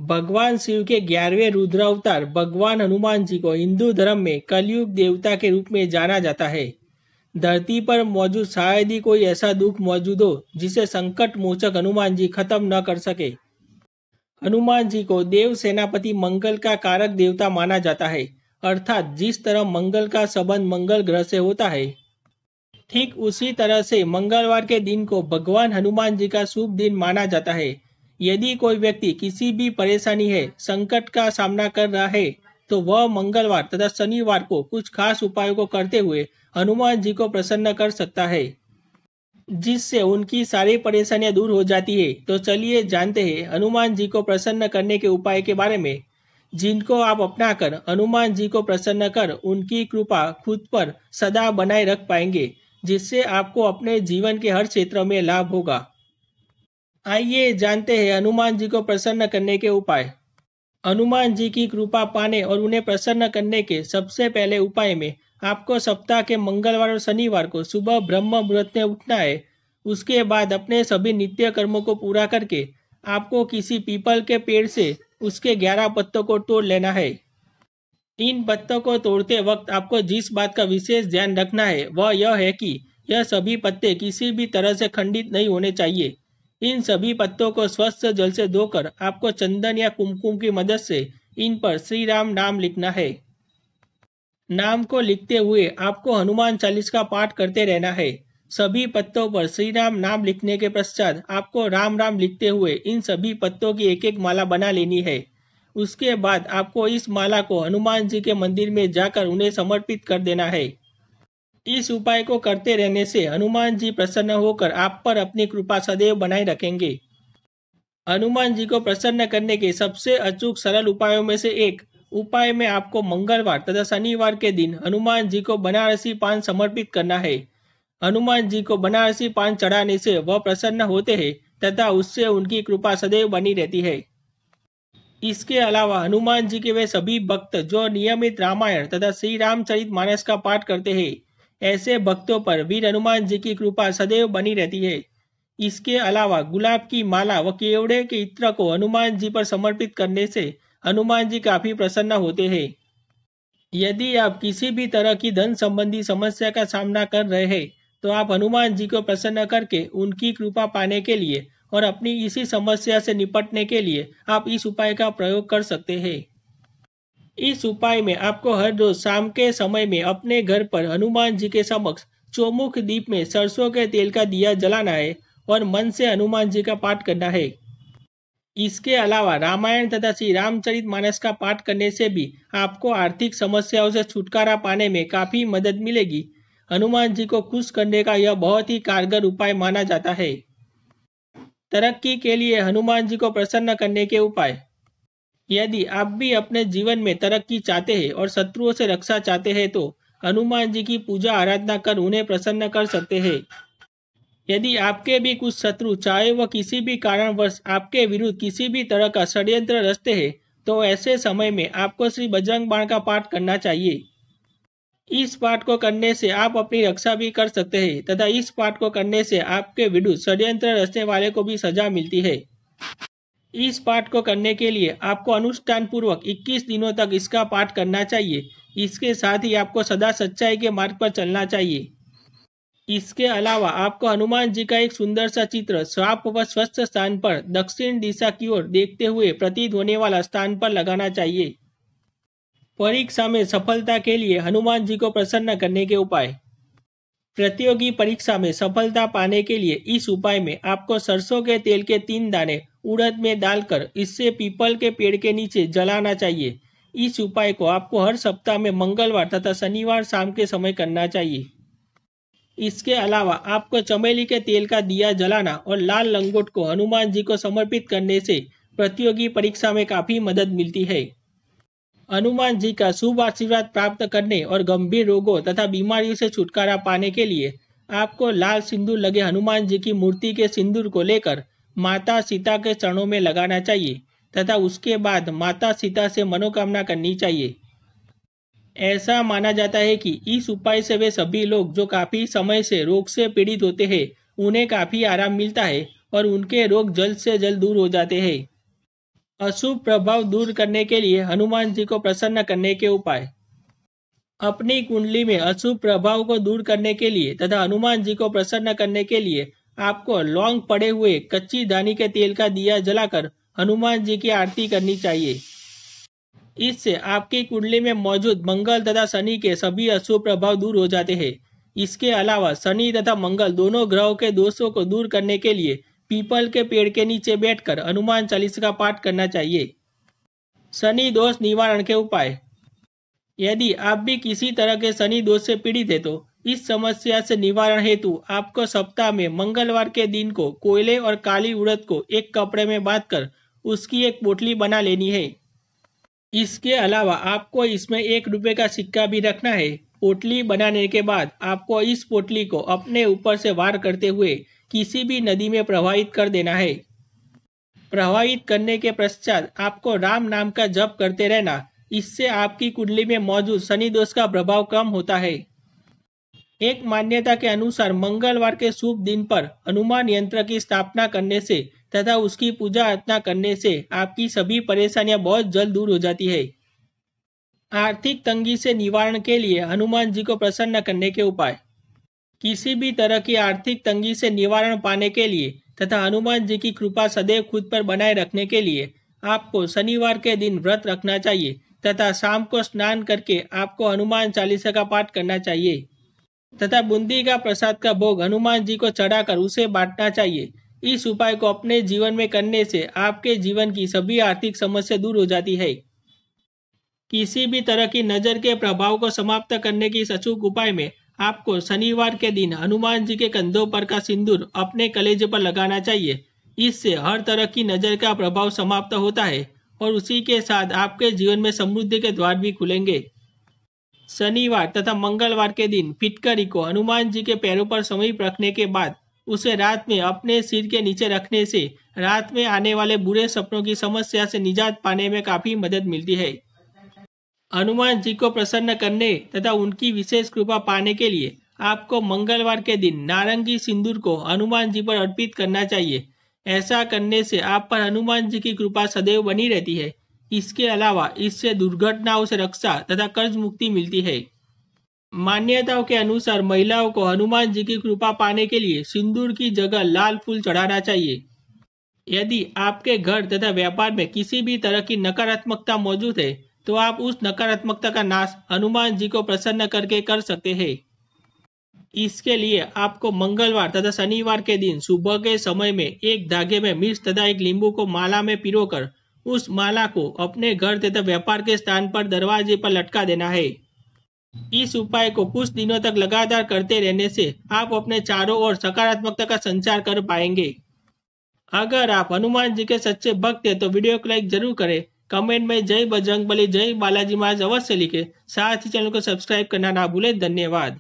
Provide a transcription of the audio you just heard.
भगवान शिव के 11वें रुद्र अवतार भगवान हनुमान जी को हिंदू धर्म में कलयुग देवता के रूप में जाना जाता है। धरती पर मौजूद शायद ही कोई ऐसा दुख मौजूद हो जिसे संकट मोचक हनुमान जी खत्म न कर सके। हनुमान जी को देव सेनापति मंगल का कारक देवता माना जाता है, अर्थात जिस तरह मंगल का संबंध मंगल ग्रह से होता है, ठीक उसी तरह से मंगलवार के दिन को भगवान हनुमान जी का शुभ दिन माना जाता है। यदि कोई व्यक्ति किसी भी परेशानी है, संकट का सामना कर रहा है, तो वह मंगलवार तथा शनिवार को कुछ खास उपायों को करते हुए हनुमान जी को प्रसन्न कर सकता है, जिससे उनकी सारी परेशानियां दूर हो जाती है। तो चलिए जानते हैं हनुमान जी को प्रसन्न करने के उपाय के बारे में, जिनको आप अपनाकर हनुमान जी को प्रसन्न कर उनकी कृपा खुद पर सदा बनाए रख पाएंगे, जिससे आपको अपने जीवन के हर क्षेत्र में लाभ होगा। आइए जानते हैं हनुमान जी को प्रसन्न करने के उपाय। हनुमान जी की कृपा पाने और उन्हें प्रसन्न करने के सबसे पहले उपाय में आपको सप्ताह के मंगलवार और शनिवार को सुबह ब्रह्म मुहूर्त में उठना है। उसके बाद अपने सभी नित्य कर्मों को पूरा करके आपको किसी पीपल के पेड़ से उसके 11 पत्तों को तोड़ लेना है। इन पत्तों को तोड़ते वक्त आपको जिस बात का विशेष ध्यान रखना है वह यह है कि यह सभी पत्ते किसी भी तरह से खंडित नहीं होने चाहिए। इन सभी पत्तों को स्वच्छ जल से धोकर आपको चंदन या कुमकुम की मदद से इन पर श्री राम नाम लिखना है। नाम को लिखते हुए आपको हनुमान चालीस का पाठ करते रहना है। सभी पत्तों पर श्री राम नाम लिखने के पश्चात आपको राम राम लिखते हुए इन सभी पत्तों की एक एक माला बना लेनी है। उसके बाद आपको इस माला को हनुमान जी के मंदिर में जाकर उन्हें समर्पित कर देना है। इस उपाय को करते रहने से हनुमान जी प्रसन्न होकर आप पर अपनी कृपा सदैव बनाए रखेंगे। हनुमान जी को प्रसन्न करने के सबसे अचूक सरल उपायों में से एक उपाय में आपको मंगलवार तथा शनिवार के दिन हनुमान जी को बनारसी पान समर्पित करना है। हनुमान जी को बनारसी पान चढ़ाने से वह प्रसन्न होते हैं तथा उससे उनकी कृपा सदैव बनी रहती है। इसके अलावा हनुमान जी के वे सभी भक्त जो नियमित रामायण तथा श्री रामचरितमानस का पाठ करते हैं, ऐसे भक्तों पर वीर हनुमान जी की कृपा सदैव बनी रहती है। इसके अलावा गुलाब की माला व केवड़े के इत्र को हनुमान जी पर समर्पित करने से हनुमान जी काफी प्रसन्न होते हैं। यदि आप किसी भी तरह की धन संबंधी समस्या का सामना कर रहे हैं, तो आप हनुमान जी को प्रसन्न करके उनकी कृपा पाने के लिए और अपनी इसी समस्या से निपटने के लिए आप इस उपाय का प्रयोग कर सकते हैं। इस उपाय में आपको हर रोज शाम के समय में अपने घर पर हनुमान जी के समक्ष चौमुख दीप में सरसों के तेल का दिया जलाना है और मन से हनुमान जी का पाठ करना है। इसके अलावा रामायण तथा श्री रामचरितमानस का पाठ करने से भी आपको आर्थिक समस्याओं से छुटकारा पाने में काफी मदद मिलेगी। हनुमान जी को खुश करने का यह बहुत ही कारगर उपाय माना जाता है। तरक्की के लिए हनुमान जी को प्रसन्न करने के उपाय। यदि आप भी अपने जीवन में तरक्की चाहते हैं और शत्रुओं से रक्षा चाहते हैं, तो हनुमान जी की पूजा आराधना कर उन्हें प्रसन्न कर सकते हैं। यदि आपके भी कुछ शत्रु चाहे वह किसी भी कारणवश आपके विरुद्ध किसी भी तरह का षड्यंत्र रचते हैं, तो ऐसे समय में आपको श्री बजरंग बाण का पाठ करना चाहिए। इस पाठ को करने से आप अपनी रक्षा भी कर सकते हैं तथा इस पाठ को करने से आपके विरुद्ध षड्यंत्र रचने वाले को भी सजा मिलती है। इस पाठ को करने के लिए आपको अनुष्ठान पूर्वक 21 दिनों तक इसका पाठ करना चाहिए। इसके साथ ही आपको सदा सच्चाई के मार्ग पर चलना चाहिए। इसके अलावा आपको हनुमान जी का एक सुंदर सा चित्र साफ व स्वच्छ स्थान पर दक्षिण दिशा की ओर देखते हुए प्रतीत होने वाला स्थान पर लगाना चाहिए। परीक्षा में सफलता के लिए हनुमान जी को प्रसन्न करने के उपाय। प्रतियोगी परीक्षा में सफलता पाने के लिए इस उपाय में आपको सरसों के तेल के 3 दाने उड़द में डालकर इससे पीपल के पेड़ के नीचे जलाना चाहिए। इस उपाय को आपको हर सप्ताह में मंगलवार तथा शनिवार शाम के समय करना चाहिए। इसके अलावा आपको चमेली के तेल का दिया जलाना और लाल लंगोट को हनुमान जी को समर्पित करने से प्रतियोगी परीक्षा में काफी मदद मिलती है। हनुमान जी का शुभ आशीर्वाद प्राप्त करने और गंभीर रोगों तथा बीमारियों से छुटकारा पाने के लिए आपको लाल सिंदूर लगे हनुमान जी की मूर्ति के सिंदूर को लेकर माता सीता के चरणों में लगाना चाहिए तथा उसके बाद माता सीता से मनोकामना करनी चाहिए। ऐसा माना जाता है कि इस उपाय से वे सभी लोग जो काफी समय से रोग से पीड़ित होते हैं, उन्हें काफी आराम मिलता है और उनके रोग जल्द से जल्द दूर हो जाते हैं। अशुभ प्रभाव दूर करने के लिए हनुमान जी को प्रसन्न करने के उपाय। अपनी कुंडली में अशुभ प्रभाव को दूर करने के लिए तथा हनुमान जी को प्रसन्न करने के लिए आपको लौंग पड़े हुए कच्ची दानी के तेल का दिया जलाकर हनुमान जी की आरती करनी चाहिए। इससे आपकी कुंडली में मौजूद मंगल तथा शनि के सभी अशुभ प्रभाव दूर हो जाते हैं। इसके अलावा शनि तथा मंगल दोनों ग्रहों के दोषों को दूर करने के लिए पीपल के पेड़ के नीचे बैठकर हनुमान चालीसा का पाठ करना चाहिए। शनि दोष निवारण के उपाय। यदि आप भी किसी तरह के शनि दोष से पीड़ित है तो इस समस्या से निवारण हेतु आपको सप्ताह में मंगलवार के दिन को कोयले और काली उड़द को एक कपड़े में बांधकर उसकी एक पोटली बना लेनी है। इसके अलावा आपको इसमें 1 रुपए का सिक्का भी रखना है। पोटली बनाने के बाद आपको इस पोटली को अपने ऊपर से वार करते हुए किसी भी नदी में प्रवाहित कर देना है। प्रवाहित करने के पश्चात आपको राम नाम का जप करते रहना। इससे आपकी कुंडली में मौजूद शनि दोष का प्रभाव कम होता है। एक मान्यता के अनुसार मंगलवार के शुभ दिन पर हनुमान यंत्र की स्थापना करने से तथा उसकी पूजा अर्चना करने से आपकी सभी परेशानियां बहुत जल्द दूर हो जाती है। आर्थिक तंगी से निवारण के लिए हनुमान जी को प्रसन्न करने के उपाय। किसी भी तरह की आर्थिक तंगी से निवारण पाने के लिए तथा हनुमान जी की कृपा सदैव खुद पर बनाए रखने के लिए आपको शनिवार के दिन व्रत रखना चाहिए तथा शाम को स्नान करके आपको हनुमान चालीसा का पाठ करना चाहिए तथा बूंदी का प्रसाद का भोग हनुमान जी को चढ़ाकर उसे बांटना चाहिए। इस उपाय को अपने जीवन में करने से आपके जीवन की सभी आर्थिक समस्या दूर हो जाती है। किसी भी तरह की नजर के प्रभाव को समाप्त करने की इस अचूक उपाय में आपको शनिवार के दिन हनुमान जी के कंधों पर का सिंदूर अपने कलेजे पर लगाना चाहिए। इससे हर तरह की नजर का प्रभाव समाप्त होता है और उसी के साथ आपके जीवन में समृद्धि के द्वार भी खुलेंगे। शनिवार तथा मंगलवार के दिन फिटकरी को हनुमान जी के पैरों पर समीप रखने के बाद उसे रात में अपने सिर के नीचे रखने से रात में आने वाले बुरे सपनों की समस्या से निजात पाने में काफी मदद मिलती है। हनुमान जी को प्रसन्न करने तथा उनकी विशेष कृपा पाने के लिए आपको मंगलवार के दिन नारंगी सिंदूर को हनुमान जी पर अर्पित करना चाहिए। ऐसा करने से आप पर हनुमान जी की कृपा सदैव बनी रहती है। इसके अलावा इससे दुर्घटनाओं से रक्षा तथा कर्ज मुक्ति मिलती है। मान्यताओं के अनुसार महिलाओं को हनुमान जी की कृपा पाने के लिए सिंदूर की जगह लाल फूल चढ़ाना चाहिए। यदि आपके घर तथा व्यापार में किसी भी तरह की नकारात्मकता मौजूद है तो आप उस नकारात्मकता का नाश हनुमान जी को प्रसन्न करके कर सकते हैं। इसके लिए आपको मंगलवार तथा शनिवार के दिन सुबह के समय में एक धागे में मिर्च तथा एक नींबू को माला में पिरोकर उस माला को अपने घर तथा व्यापार के स्थान पर दरवाजे पर लटका देना है। इस उपाय को कुछ दिनों तक लगातार करते रहने से आप अपने चारों ओर सकारात्मकता का संचार कर पाएंगे। अगर आप हनुमान जी के सच्चे भक्त हैं तो वीडियो को लाइक जरूर करें। कमेंट में जय बजरंगबली जय बालाजी महाराज अवश्य लिखें। साथ ही चैनल को सब्सक्राइब करना ना भूलें। धन्यवाद।